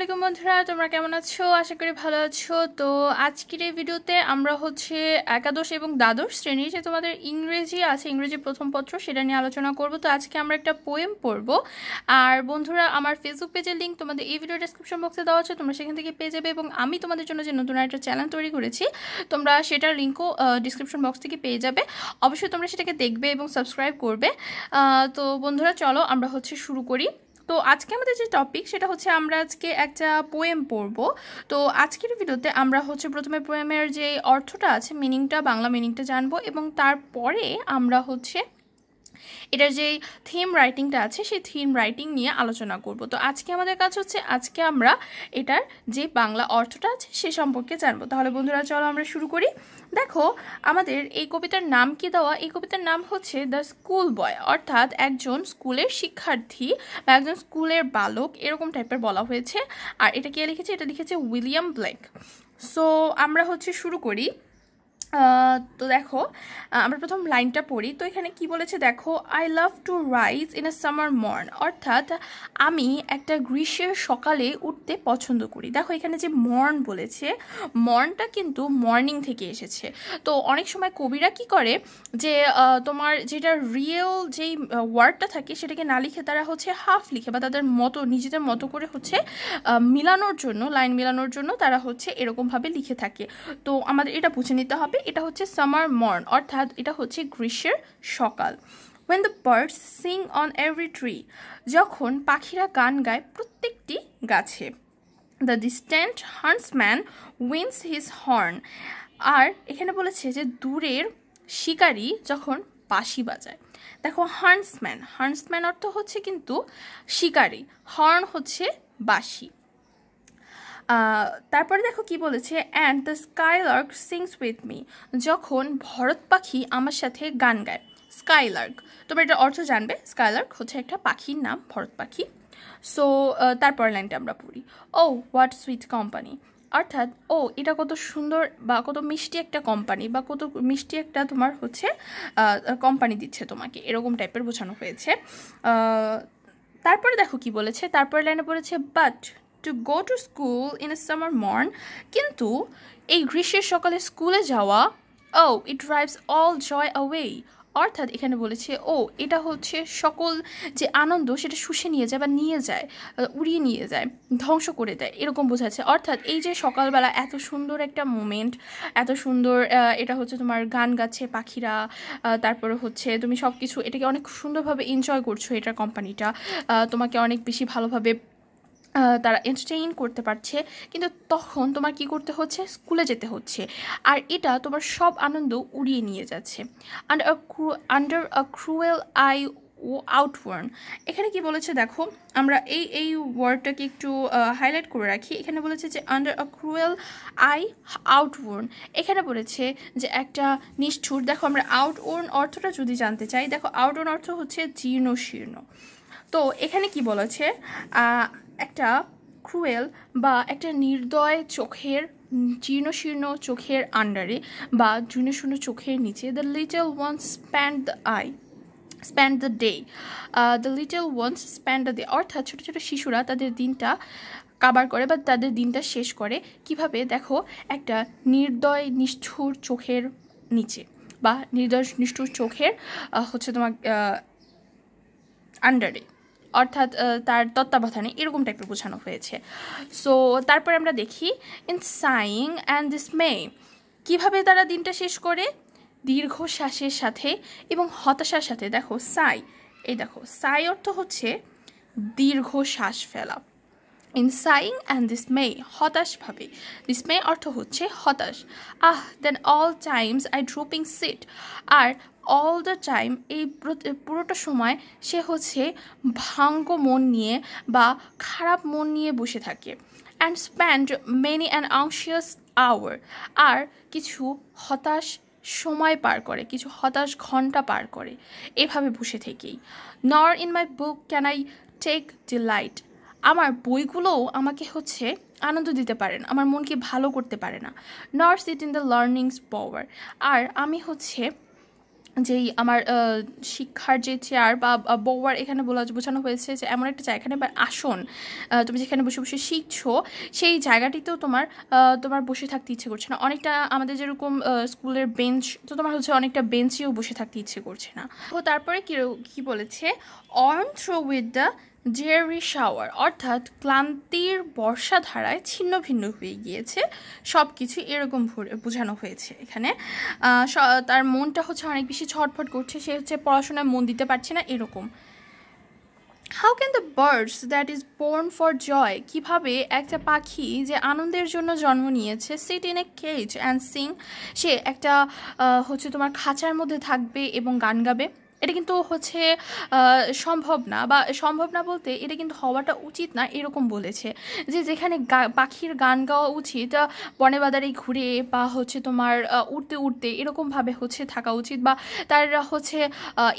আলাইকুম বন্ধুরা, তোমরা কেমন আছো? আশা করি ভালো আছো। তো আজকের এই ভিডিওতে আমরা হচ্ছে একাদশ এবং দ্বাদশ শ্রেণীর যে তোমাদের ইংরেজি আছে, ইংরেজি প্রথম পত্র, সেটা নিয়ে আলোচনা করব। তো আজকে আমরা একটা পোয়েম পড়ব। আর বন্ধুরা, আমার ফেসবুক পেজের লিঙ্ক তোমাদের এই ভিডিও ডেসক্রিপশন বক্সে দেওয়া আছে, তোমরা সেখান থেকে পেয়ে যাবে। এবং আমি তোমাদের জন্য যে নতুন একটা চ্যানেল তৈরি করেছি, তোমরা সেটার লিঙ্কও ডিসক্রিপশন বক্স থেকে পেয়ে যাবে। অবশ্যই তোমরা সেটাকে দেখবে এবং সাবস্ক্রাইব করবে। তো বন্ধুরা, চলো আমরা হচ্ছে শুরু করি। তো আজকে আমাদের যে টপিক সেটা হচ্ছে আমরা আজকে একটা পোয়েম পড়ব। তো আজকের ভিডিওতে আমরা হচ্ছে প্রথমে পোয়েমের যে অর্থটা আছে, মিনিংটা, বাংলা মিনিংটা জানবো, এবং তারপরে আমরা হচ্ছে এটার যে থিম রাইটিংটা আছে সেই থিম রাইটিং নিয়ে আলোচনা করব। তো আজকে আমাদের কাজ হচ্ছে আজকে আমরা এটার যে বাংলা অর্থটা আছে সে সম্পর্কে জানবো। তাহলে বন্ধুরা, চলো আমরা শুরু করি। দেখো, আমাদের এই কবিতার নাম কি দেওয়া? এই কবিতার নাম হচ্ছে দ্য স্কুল বয়, অর্থাৎ একজন স্কুলের শিক্ষার্থী বা একজন স্কুলের বালক, এরকম টাইপের বলা হয়েছে। আর এটা কে লিখেছে? এটা লিখেছে উইলিয়াম ব্লেক। সো আমরা হচ্ছে শুরু করি। তো দেখো, আমরা প্রথম লাইনটা পড়ি। তো এখানে কি বলেছে দেখো, I love to rise in a summer mourn, অর্থাৎ আমি একটা গ্রীষ্মের সকালে উঠতে পছন্দ করি। দেখো এখানে যে মর্ন বলেছে, মর্নটা কিন্তু মর্নিং থেকে এসেছে। তো অনেক সময় কবিরা কি করে যে তোমার যেটা রিয়েল যেই ওয়ার্ডটা থাকে সেটাকে না লিখে তারা হচ্ছে হাফ লিখে, বা তাদের মতো নিজেদের মতো করে হচ্ছে মিলানোর জন্য, লাইন মিলানোর জন্য তারা হচ্ছে এরকমভাবে লিখে থাকে। তো আমাদের এটা বুঝে নিতে হবে, এটা হচ্ছে সামার মর্ন, অর্থাৎ এটা হচ্ছে গ্রীষ্মের সকাল। when the birds sing on every tree, যখন পাখিরা গান গায় প্রত্যেকটি গাছে। the distant huntsman winds his horn, আর এখানে বলেছে যে দূরের শিকারী যখন বাঁশি বাজায়। দেখো, হান্টসম্যান, হান্টসম্যান অর্থ হচ্ছে কিন্তু শিকারী, হর্ন হচ্ছে বাঁশি। তারপরে দেখো কি বলেছে, and the Skylark sings with me, যখন ভরত পাখি আমার সাথে গান গায়। স্কাইলার্ক, তোমরা এটা অর্থ জানবে, স্কাইলার্ক হচ্ছে একটা পাখির নাম, ভরত পাখি। সো তারপর লাইনটা আমরা পড়ি, ও হোয়াট সুইট কোম্পানি, অর্থাৎ ও এটা কত সুন্দর বা কত মিষ্টি একটা কোম্পানি, বা কত মিষ্টি একটা তোমার হচ্ছে কোম্পানি দিচ্ছে তোমাকে, এরকম টাইপের বোঝানো হয়েছে। তারপরে দেখো কি বলেছে, তারপরে লাইনে বলেছে but to go to school in a summer mourn, কিন্তু এই গ্রীষ্মের সকালে স্কুলে যাওয়া, ও ইট ড্রাইভস অল জয় অ্যাওয়ে, অর্থাৎ এখানে বলেছে ও এটা হচ্ছে সকল যে আনন্দ সেটা শুষে নিয়ে যায় বা নিয়ে যায়, উড়িয়ে নিয়ে যায়, ধ্বংস করে দেয়, এরকম বোঝাচ্ছে। অর্থাৎ এই যে সকালবেলা এত সুন্দর একটা মোমেন্ট, এত সুন্দর, এটা হচ্ছে তোমার গান গাচ্ছে পাখিরা, তারপরে হচ্ছে তুমি সব কিছু এটাকে অনেক সুন্দরভাবে এনজয় করছো, এটার কোম্পানিটা তোমাকে অনেক বেশি ভালোভাবে তারা এন্টারটেইন করতে পারছে, কিন্তু তখন তোমার কি করতে হচ্ছে? স্কুলে যেতে হচ্ছে, আর এটা তোমার সব আনন্দ উড়িয়ে নিয়ে যাচ্ছে। আন্ডার আ ক্রুয়েল আই আউটওয়ার্ন, এখানে কি বলেছে দেখো, আমরা এই ওয়ার্ডটাকে একটু হাইলাইট করে রাখি। এখানে বলেছে যে আন্ডার আ ক্রুয়েল আই আউটওয়ার্ন, এখানে বলেছে যে একটা নিষ্ঠুর। দেখো, আমরা আউটওয়ার্ন অর্থটা যদি জানতে চাই, দেখো আউটওয়ার্ন অর্থ হচ্ছে জীর্ণ শীর্ণ। তো এখানে কি বলেছে, একটা ক্রুয়েল বা একটা নির্দয় চোখের, জীর্ণ শীর্ণ চোখের আন্ডারে বা জীর্ণ শীর্ণ চোখের নিচে, the little once spend the day, the little once spend the day, অর্থাৎ ছোটো ছোটো শিশুরা তাদের দিনটা কাবার করে বা তাদের দিনটা শেষ করে কিভাবে? দেখো, একটা নির্দয় নিষ্ঠুর চোখের নিচে, বা নির্দয় নিষ্ঠুর চোখের হচ্ছে তোমার আন্ডারে, অর্থাৎ তার তত্ত্বাবধানে, এরকম টাইপের বোঝানো হয়েছে। সো তারপরে আমরা দেখি, ইন সাইং অ্যান্ড ডিসমে, কীভাবে তারা দিনটা শেষ করে? দীর্ঘশ্বাসের সাথে এবং হতাশার সাথে। দেখো সাই, এই দেখো সাই অর্থ হচ্ছে দীর্ঘশ্বাস ফেলা। ইন সাইং অ্যান্ড ডিসমে, হতাশভাবে। ডিসমে অর্থ হচ্ছে হতাশ। Then all times I dropping sit, আর অল দ্য টাইম এই পুরোটা সময় সে হচ্ছে ভাঙ্গ মন নিয়ে বা খারাপ মন নিয়ে বসে থাকে। And spend many an anxious hour, আর কিছু হতাশ সময় পার করে, কিছু হতাশ ঘন্টা পার করে এভাবে বসে থেকেই। Nor in my book can I take delight, আমার বইগুলোও আমাকে হচ্ছে আনন্দ দিতে পারে না, আমার মনকে ভালো করতে পারে না। নর সিট ইন দ্য লার্নিংস পাওয়ার, আর আমি হচ্ছে যেই আমার শিক্ষার যে চেয়ার বা বউয়ার এখানে বোঝানো হয়েছে যে এমন একটা জায়গায় বা আসন তুমি যেখানে বসে বসে শিখছো সেই জায়গাটিতেও তোমার বসে থাকতে ইচ্ছে করছে না। অনেকটা আমাদের যেরকম স্কুলের বেঞ্চ, তো তোমার হচ্ছে অনেকটা বেঞ্চেও বসে থাকতে ইচ্ছে করছে না। তো তারপরে কি বলেছে, on through with the dairy shower, অর্থাৎ ক্লান্তির বর্ষাধারায় ছিন্ন ভিন্ন হয়ে গিয়েছে সব কিছু, এরকম বোঝানো হয়েছে এখানে। তার মনটা হচ্ছে অনেক বেশি ছটফট করছে, সে হচ্ছে পড়াশোনায় মন দিতে পারছে না এরকম। How can the birds that is born for joy, কীভাবে একটা পাখি যে আনন্দের জন্য জন্ম নিয়েছে, sit in a cage and sing, সে একটা হচ্ছে তোমার খাঁচার মধ্যে থাকবে এবং গান গাবে। এটা কিন্তু হচ্ছে সম্ভব না, বা সম্ভব না বলতে এটা কিন্তু হওয়াটা উচিত না এরকম বলেছে। যে যেখানে পাখির গান গাওয়া উচিত বনে বাদারে ঘুরে বা হচ্ছে তোমার উড়তে উড়তে এরকমভাবে হচ্ছে থাকা উচিত, বা তার হচ্ছে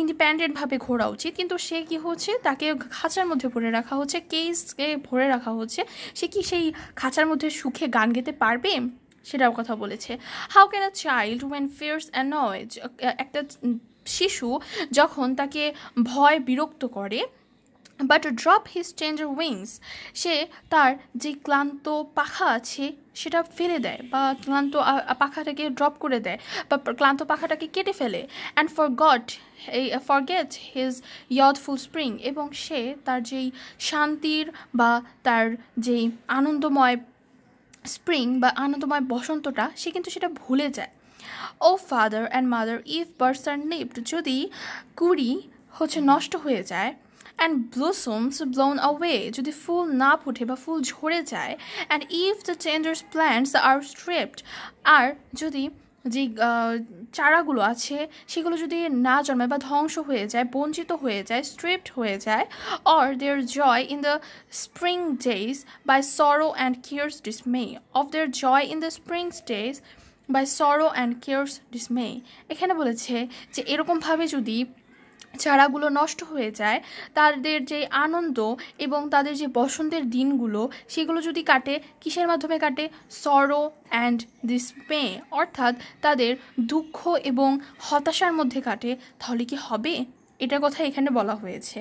ইন্ডিপেন্ডেন্টভাবে ঘোরা উচিত, কিন্তু সে কি হচ্ছে তাকে খাঁচার মধ্যে ভরে রাখা হচ্ছে, কেসকে ভরে রাখা হচ্ছে। সে কি সেই খাঁচার মধ্যে সুখে গান গেতে পারবে সেটাও কথা বলেছে। How can a child when fears annoyed, একটা শিশু যখন তাকে ভয় বিরক্ত করে, but drop his tender wings, সে তার যে ক্লান্ত পাখা আছে সেটা ফেলে দেয়, বা ক্লান্ত পাখাটাকে ড্রপ করে দেয়, বা ক্লান্ত পাখাটাকে কেটে ফেলে। And forget his youthful spring, এবং সে তার যেই শান্তির বা তার যেই আনন্দময় স্প্রিং বা আনন্দময় বসন্তটা, সে কিন্তু সেটা ভুলে যায়। O father and mother, if birds are nipped, যদি কুড়ি হচ্ছে নষ্ট হয়ে যায়, অ্যান্ড ব্লসমস ব্লোন অ্যাওয়ে, যদি ফুল না ফুটে বা ফুল ঝরে যায়, and if the tenders plants are stripped, আর যদি যে চারাগুলো আছে সেগুলো যদি না জন্মায় বা ধ্বংস হয়ে যায়, বঞ্চিত হয়ে যায়, স্ট্রিপড হয়ে যায়, or their joy in the spring days by sorrow and cares dismay, of their joy in the spring days by sorrow and cares dismay. এখানে বলেছে যে এরকমভাবে যদি চারাগুলো নষ্ট হয়ে যায়, তাদের যে আনন্দ এবং তাদের যে বসন্তের দিনগুলো সেগুলো যদি কাটে, কিসের মাধ্যমে কাটে, সরো অ্যান্ড ডিসমে, অর্থাৎ তাদের দুঃখ এবং হতাশার মধ্যে কাটে, তাহলে কি হবে এটার কথা এখানে বলা হয়েছে।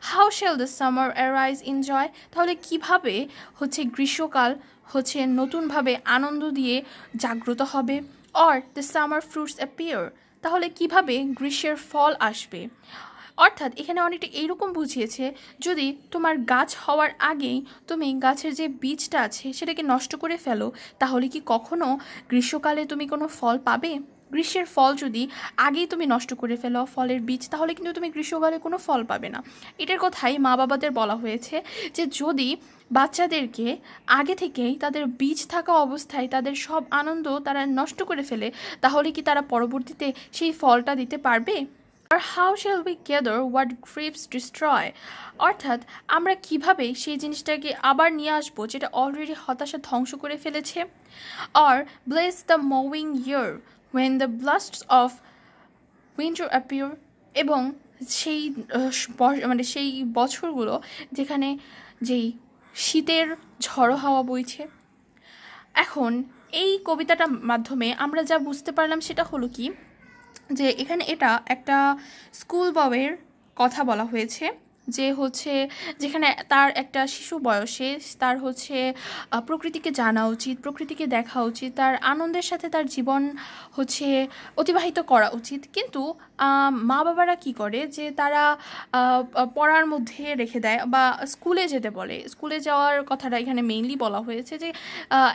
How shall the summer arise in joy, তাহলে কিভাবে হচ্ছে গ্রীষ্মকাল হচ্ছে নতুনভাবে আনন্দ দিয়ে জাগ্রত হবে। Or the summer fruits appear, তাহলে কিভাবে গ্রীষ্মের ফল আসবে। অর্থাৎ এখানে অনেকটা এইরকম বুঝিয়েছে, যদি তোমার গাছ হওয়ার আগেই তুমি গাছের যে বীজটা আছে সেটাকে নষ্ট করে ফেলো, তাহলে কি কখনো গ্রীষ্মকালে তুমি কোনো ফল পাবে? গ্রীষ্মের ফল যদি আগেই তুমি নষ্ট করে ফেলো ফলের বীজ, তাহলে কিন্তু তুমি গ্রীষ্মকালে কোনো ফল পাবে না। এটার কথাই মা বাবাদের বলা হয়েছে যে যদি বাচ্চাদেরকে আগে থেকেই তাদের বীজ থাকা অবস্থায় তাদের সব আনন্দ তারা নষ্ট করে ফেলে, তাহলে কি তারা পরবর্তীতে সেই ফলটা দিতে পারবে? আর how shall we gather what griefs destroy, অর্থাৎ আমরা কিভাবে সেই জিনিসটাকে আবার নিয়ে আসবো যেটা অলরেডি হতাশা ধ্বংস করে ফেলেছে। আর bless the mowing year when the blasts of winter appear, এবং সেই মানে সেই বছরগুলো যেখানে যেই শীতের ঝড়ো হাওয়া বইছে। এখন এই কবিতাটার মাধ্যমে আমরা যা বুঝতে পারলাম সেটা হলো কি, যে এখানে এটা একটা স্কুল বয়ের কথা বলা হয়েছে, যে হচ্ছে যেখানে তার একটা শিশু বয়সে তার হচ্ছে প্রকৃতিকে জানা উচিত, প্রকৃতিকে দেখা উচিত, তার আনন্দের সাথে তার জীবন হচ্ছে অতিবাহিত করা উচিত। কিন্তু মা বাবারা কি করে, যে তারা পড়ার মধ্যে রেখে দেয় বা স্কুলে যেতে বলে। স্কুলে যাওয়ার কথাটা এখানে মেইনলি বলা হয়েছে, যে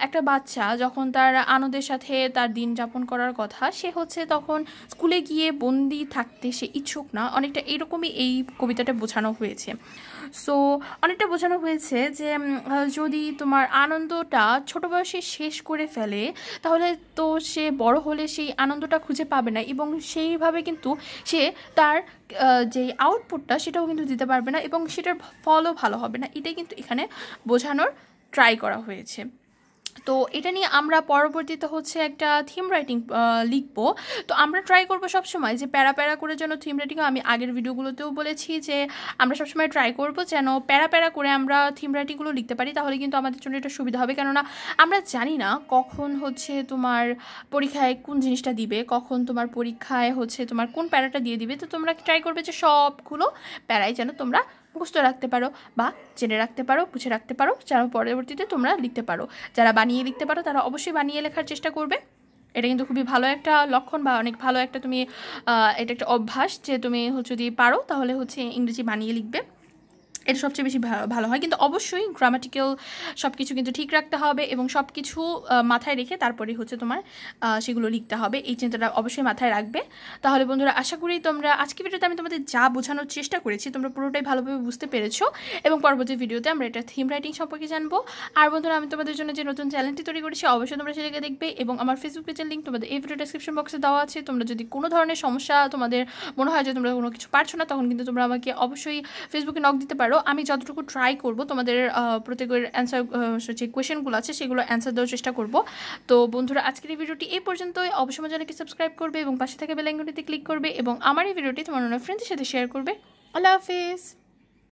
একটা বাচ্চা যখন তার আনন্দের সাথে তার দিন যাপন করার কথা, সে হচ্ছে তখন স্কুলে গিয়ে বন্দি থাকতে সে ইচ্ছুক না। অনেকটা এইরকমই এই কবিতাটা বোঝানো হয়েছে। সো অনেকটা বোঝানো হয়েছে যে যদি তোমার আনন্দটা ছোট বয়সে শেষ করে ফেলে, তাহলে তো সে বড় হলে সেই আনন্দটা খুঁজে পাবে না, এবং সেইভাবে কিন্তু সে তার যে আউটপুটটা সেটাও কিন্তু দিতে পারবে না, এবং সেটার ফলও ভালো হবে না। এটাই কিন্তু এখানে বোঝানোর ট্রাই করা হয়েছে। তো এটা নিয়ে আমরা পরবর্তীতে হচ্ছে একটা থিম রাইটিং লিখবো। তো আমরা ট্রাই করবো সবসময় যে প্যারা প্যারা করে যেন থিম রাইটিং, আমি আগের ভিডিওগুলোতেও বলেছি যে আমরা সবসময় ট্রাই করবো যেন প্যারা প্যারা করে আমরা থিম রাইটিংগুলো লিখতে পারি, তাহলে কিন্তু আমাদের জন্য এটা সুবিধা হবে। কেননা আমরা জানি না কখন হচ্ছে তোমার পরীক্ষায় কোন জিনিসটা দিবে, কখন তোমার পরীক্ষায় হচ্ছে তোমার কোন প্যারাটা দিয়ে দিবে। তো তোমরা ট্রাই করবে যে সবগুলো প্যারাই যেন তোমরা মুখস্থ রাখতে পারো বা জেনে রাখতে পারো, বুঝে রাখতে পারো, যেন পরবর্তীতে তোমরা লিখতে পারো। যারা বানিয়ে লিখতে পারো তারা অবশ্যই বানিয়ে লেখার চেষ্টা করবে। এটা কিন্তু খুবই ভালো একটা লক্ষণ বা অনেক ভালো একটা তুমি এটা একটা অভ্যাস যে তুমি যদি পারো তাহলে হচ্ছে ইংরেজি বানিয়ে লিখবে, এটা সবচেয়ে বেশি ভালো হয়। কিন্তু অবশ্যই গ্রামাটিক্যাল সব কিছু কিন্তু ঠিক রাখতে হবে এবং সব কিছু মাথায় রেখে তারপরে হচ্ছে তোমার সেগুলো লিখতে হবে, এই চিন্তাটা অবশ্যই মাথায় রাখবে। তাহলে বন্ধুরা আশা করি তোমরা আজকে ভিডিওতে আমি তোমাদের যা বোঝানোর চেষ্টা করেছি তোমরা পুরোটাই ভালোভাবে বুঝতে পেরেছো, এবং পরবর্তী ভিডিওতে আমরা এটা থিম রাইটিং সম্পর্কে জানবো। আর বন্ধুরা আমি তোমাদের জন্য যে নতুন চ্যানেলটি তৈরি করেছি অবশ্যই তোমরা সেটাকে দেখবে, এবং আমার ফেসবুক পেজের লিঙ্ক তোমাদের এই ভিডিও ডেসক্রিপশন বক্সে দেওয়া আছে। তোমরা যদি কোনো ধরনের সমস্যা তোমাদের মনে হয় যে তোমরা কোনো কিছু পারছো না, তখন কিন্তু তোমরা আমাকে অবশ্যই ফেসবুকে নক দিতে পারো। আমি যতটুকু ট্রাই করবো তোমাদের প্রত্যেকের অ্যান্সার যে কোয়েশ্চেনগুলো আছে সেগুলো অ্যান্সার দেওয়ার চেষ্টা করব। তো বন্ধুরা আজকের এই ভিডিওটি এই পর্যন্তই। অবশ্যই আমার চ্যানেলকে সাবস্ক্রাইব করবে এবং পাশে থাকা বেল আইকনটিতে ক্লিক করবে এবং আমার এই ভিডিওটি তোমার অন্য ফ্রেন্ডদের সাথে শেয়ার করবে। আল্লাহ হাফিজ।